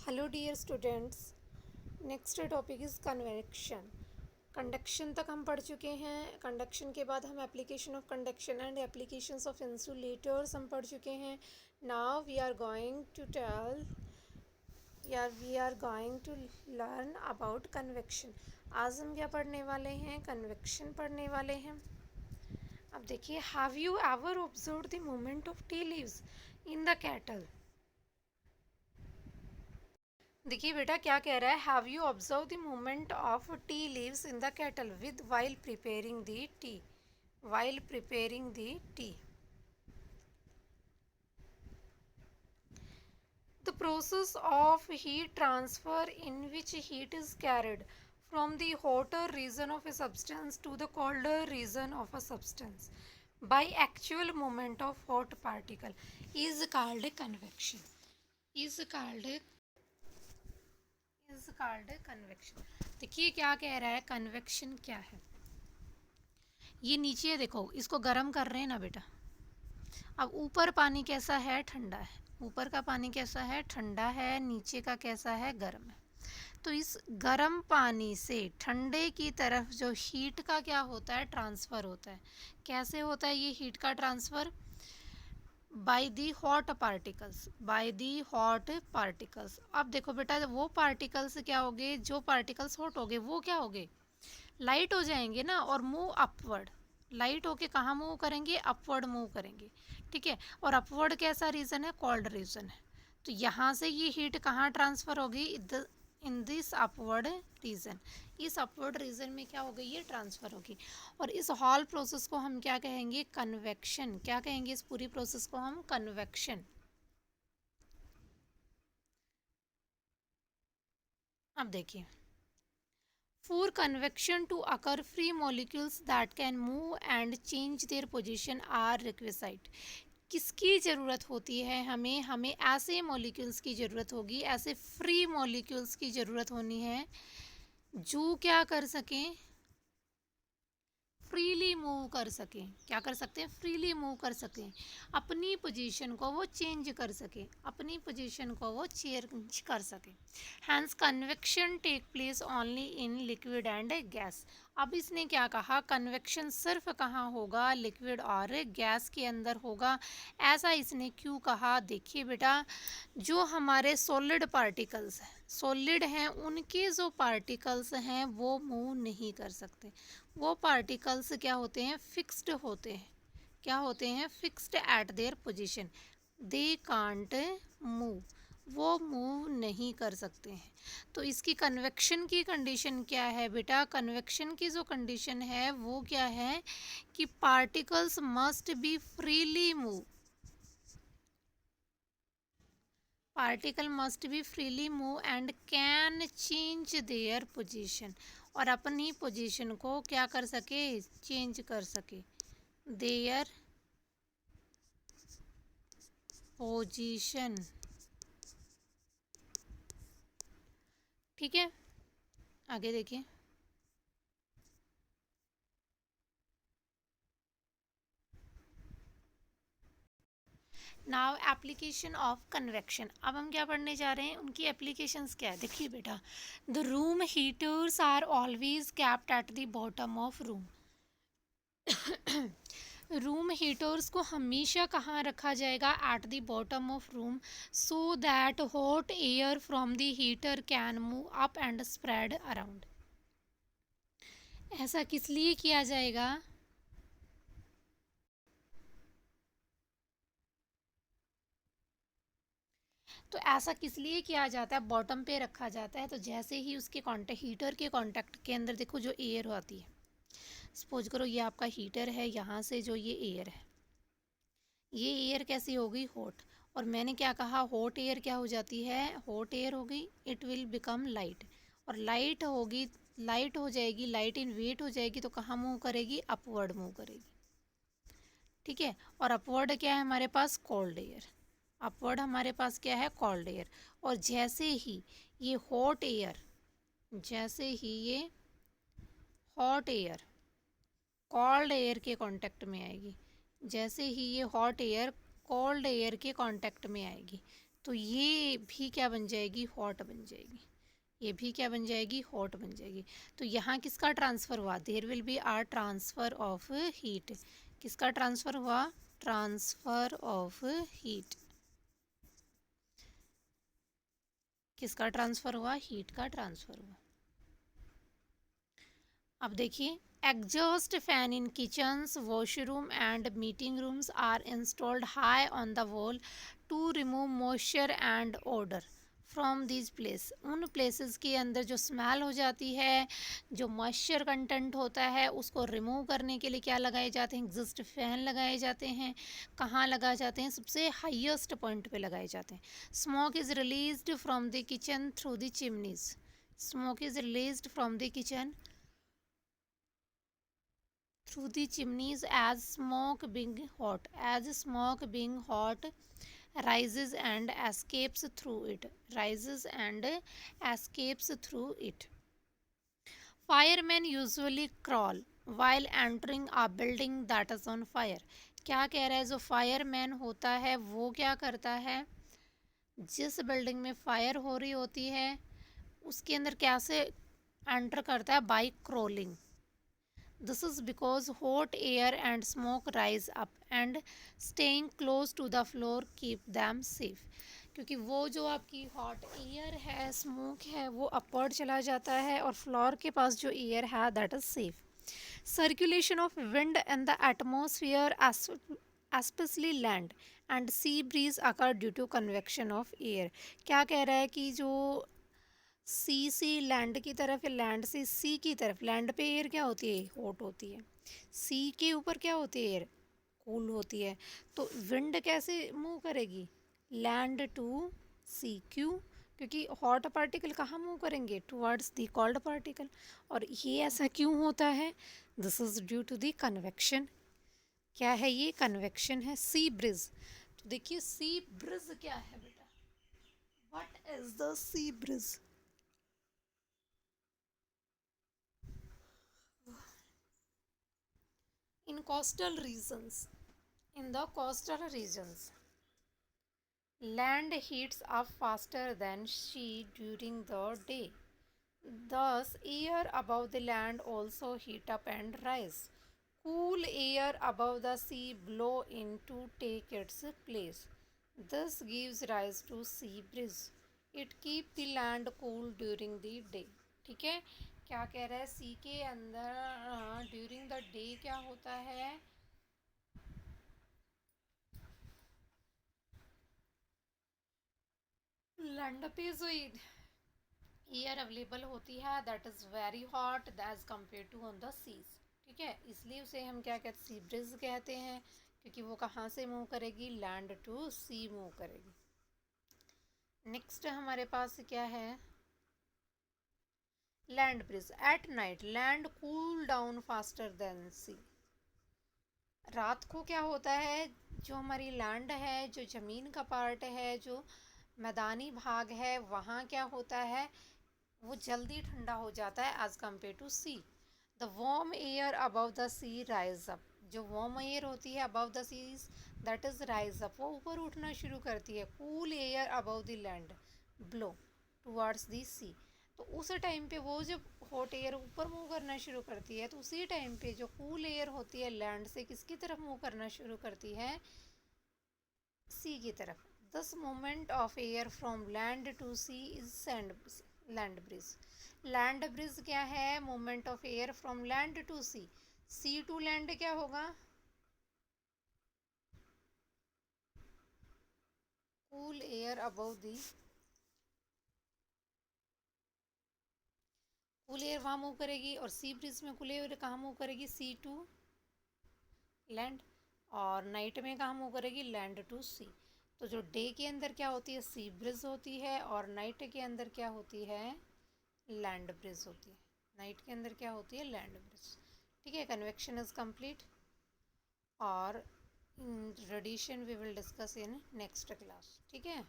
Hello dear students. Next topic is convection. Conduction तक हम पढ़ चुके हैं। कंडक्शन के बाद हम application of conduction and applications of insulators हम पढ़ चुके हैं। Now we are going to learn about convection. आज हम क्या पढ़ने वाले हैं? कन्वेक्शन पढ़ने वाले हैं। अब देखिए, have you ever observe the movement of tea leaves in the cattle? देखिए बेटा, क्या कह रहा है? Have you observe the movement of tea leaves in the kettle with while preparing the T? While preparing the T, the process of heat transfer in which heat is carried from the hotter region of a substance to the colder region of a substance by actual movement of hot particle is called convection. is called is called convection. देखिए क्या कह रहा है, convection क्या है। ये नीचे देखो, इसको गर्म कर रहे हैं ना बेटा। अब ऊपर पानी कैसा है? ठंडा है। ऊपर का पानी कैसा है? ठंडा है। नीचे का कैसा है? गर्म है। तो इस गर्म पानी से ठंडे की तरफ जो हीट का क्या होता है? ट्रांसफ़र होता है। कैसे होता है ये हीट का transfer? By the hot particles, by the hot particles. अब देखो बेटा, वो पार्टिकल्स क्या होंगे? जो पार्टिकल्स हॉट होंगे वो क्या होंगे? लाइट हो जाएंगे ना, और मूव अपवर्ड। लाइट होके कहाँ मूव करेंगे? अपवर्ड मूव करेंगे। ठीक है। और अपवर्ड कैसा रीजन है? कोल्ड रीजन है। तो यहाँ से ये हीट कहाँ ट्रांसफ़र होगी? In this upward reason. इस अपवर्ड रीजन में क्या होगी? ये ट्रांसफ़र होगी। और इस हॉल प्रोसेस को हम क्या कहेंगे? कन्वेक्शन। क्या कहेंगे? इस पूरी प्रोसेस को हम कन्वेक्शन। अब देखिए, for convection to occur, free molecules that can move and change their position are requisite. किसकी ज़रूरत होती है? हमें ऐसे मॉलिक्यूल्स की ज़रूरत होगी, ऐसे फ्री मॉलिक्यूल्स की ज़रूरत होनी है जो क्या कर सकें? फ्रीली मूव कर सकें। क्या कर सकते हैं? फ्रीली मूव कर सकें। अपनी पोजीशन को वो चेंज कर सकें, अपनी पोजीशन को वो चेंज कर सकें। Hence convection take place only in liquid and gas. अब इसने क्या कहा? कन्वेक्शन सिर्फ कहाँ होगा? लिक्विड और गैस के अंदर होगा। ऐसा इसने क्यों कहा? देखिए बेटा, जो हमारे सॉलिड पार्टिकल्स हैं, सॉलिड हैं, उनके जो पार्टिकल्स हैं वो मूव नहीं कर सकते। वो पार्टिकल्स क्या होते हैं? फिक्स्ड होते हैं। क्या होते हैं? Fixed at their position. They can't move. वो मूव नहीं कर सकते हैं। तो इसकी कन्वेक्शन की कंडीशन क्या है बेटा? कन्वेक्शन की जो कंडीशन है वो क्या है कि particles must be freely move. Particle must be freely move and can change their position. और अपनी पोजीशन को क्या कर सके? चेंज कर सके। Their position. ठीक है, आगे देखिए। Now application of convection. अब हम क्या पढ़ने जा रहे हैं? उनकी एप्लीकेशंस क्या है। देखिए बेटा, the room heaters are always kept at the bottom of room. Room heaters को हमेशा कहाँ रखा जाएगा? At the bottom of room, so that hot air from the heater can move up and spread around. ऐसा किस लिए किया जाएगा? तो ऐसा किस लिए किया जाता है? बॉटम पे रखा जाता है। तो जैसे ही उसके कॉन्टेक्ट, हीटर के कॉन्टेक्ट के अंदर देखो जो एयर आती है, सपोज करो ये आपका हीटर है, यहाँ से जो ये एयर है, ये एयर कैसी हो गई? हॉट। और मैंने क्या कहा? हॉट एयर क्या हो जाती है? हॉट एयर हो गई, इट विल बिकम लाइट। और लाइट होगी, लाइट हो जाएगी, लाइट इन वेट हो जाएगी, तो कहाँ मूव करेगी? अपवर्ड मूव करेगी। ठीक है। और अपवर्ड क्या है हमारे पास? Cold air. अपवर्ड हमारे पास क्या है? Cold air. और जैसे ही ये हॉट एयर, जैसे ही ये हॉट एयर कोल्ड एयर के कांटेक्ट में आएगी, जैसे ही ये हॉट एयर कोल्ड एयर के कांटेक्ट में आएगी, तो ये भी क्या बन जाएगी, हॉट बन जाएगी। ये भी क्या बन जाएगी, हॉट बन जाएगी। तो यहाँ किसका ट्रांसफ़र हुआ, there will be are transfer of heat. किसका ट्रांसफ़र हुआ, ट्रांसफ़र ऑफ हीट। किसका ट्रांसफ़र हुआ, हीट का ट्रांसफ़र हुआ। अब देखिए, exhaust fan in kitchens, washroom and meeting rooms are installed high on the wall to remove moisture and odour from these place. उन places के अंदर जो स्मेल हो जाती है, जो मॉइस्चर कंटेंट होता है, उसको रिमूव करने के लिए क्या लगाए जाते हैं, एग्जॉस्ट फैन लगाए जाते हैं। कहाँ लगाए जाते हैं, सबसे हाईएस्ट पॉइंट पे लगाए जाते हैं। Smoke is released from the kitchen through the chimneys. Smoke is released from the kitchen through the chimneys as smoke being hot rises and escapes through it. Firemen usually crawl while entering a building that is on fire. क्या कह रहा है, जो fireman होता है वो क्या करता है, जिस बिल्डिंग में फायर हो रही होती है उसके अंदर कैसे एंटर करता है, by crawling. This is because hot air and smoke rise up and staying close to the floor keep them safe. क्योंकि वो जो आपकी हॉट एयर है, स्मोक है, वो अपवर्ड चला जाता है और फ्लोर के पास जो एयर है that is safe. Circulation of wind in the atmosphere especially land and sea breeze occur due to convection of air. क्या कह रहा है कि जो सी से लैंड की तरफ या लैंड से सी की तरफ, लैंड पे एयर क्या होती है, हॉट होती है। सी के ऊपर क्या होती है, एयर कूल होती है। तो विंड कैसे मूव करेगी, लैंड टू सी। क्यों, क्योंकि हॉट पार्टिकल कहाँ मूव करेंगे, टुवर्ड्स द कोल्ड पार्टिकल। और ये ऐसा क्यों होता है, this is due to the convection. क्या है ये, कन्वेक्शन है। सी ब्रिज, तो देखिए सी ब्रिज क्या है बेटा, what is the sea breeze. In coastal regions, in the coastal regions, land heats up faster than sea during the day. Thus, air above the land also heat up and rise. Cool air above the sea blow in to take its place. This gives rise to sea breeze. It keeps the land cool during the day. ठीक है, क्या कह रहा है, सी के अंदर during the day क्या होता है, लैंड पे जो एयर अवेलेबल होती है that is very hot as compare to on the seas. ठीक है, इसलिए उसे हम क्या कहते हैं, सी ब्रिज कहते हैं, क्योंकि वो कहाँ से मूव करेगी, लैंड टू सी मूव करेगी। नेक्स्ट हमारे पास क्या है, land bridge. At night land cool down faster than sea. रात को क्या होता है, जो हमारी लैंड है, जो ज़मीन का पार्ट है, जो मैदानी भाग है, वहाँ क्या होता है, वो जल्दी ठंडा हो जाता है as compare to sea. The warm air above the sea rise up. जो वार्म एयर होती है above the sea that is rise up, वो ऊपर उठना शुरू करती है। Cool air above the land blow towards the sea. तो उस टाइम पे वो जब हॉट एयर ऊपर मूव करना शुरू करती है, तो उसी टाइम पे जो कूल एयर होती है लैंड से किसकी तरफ मूव करना शुरू करती है, सी की तरफ। This movement of air from land to sea is land breeze. Land breeze क्या है, movement of air from land to sea. Sea to land क्या होगा, cool air above the, cool air वहाँ मूव करेगी, और sea breeze में cool air कहाँ move करेगी, सी टू लैंड। और नाइट में कहाँ मूव करेगी, लैंड टू सी। तो जो डे के अंदर क्या होती है, सी ब्रिज होती है, और नाइट के अंदर क्या होती है, लैंड ब्रिज होती है। नाइट के अंदर क्या होती है, लैंड ब्रिज। ठीक है, कन्वेक्शन इज कंप्लीट, और radiation we will discuss in next class. ठीक है।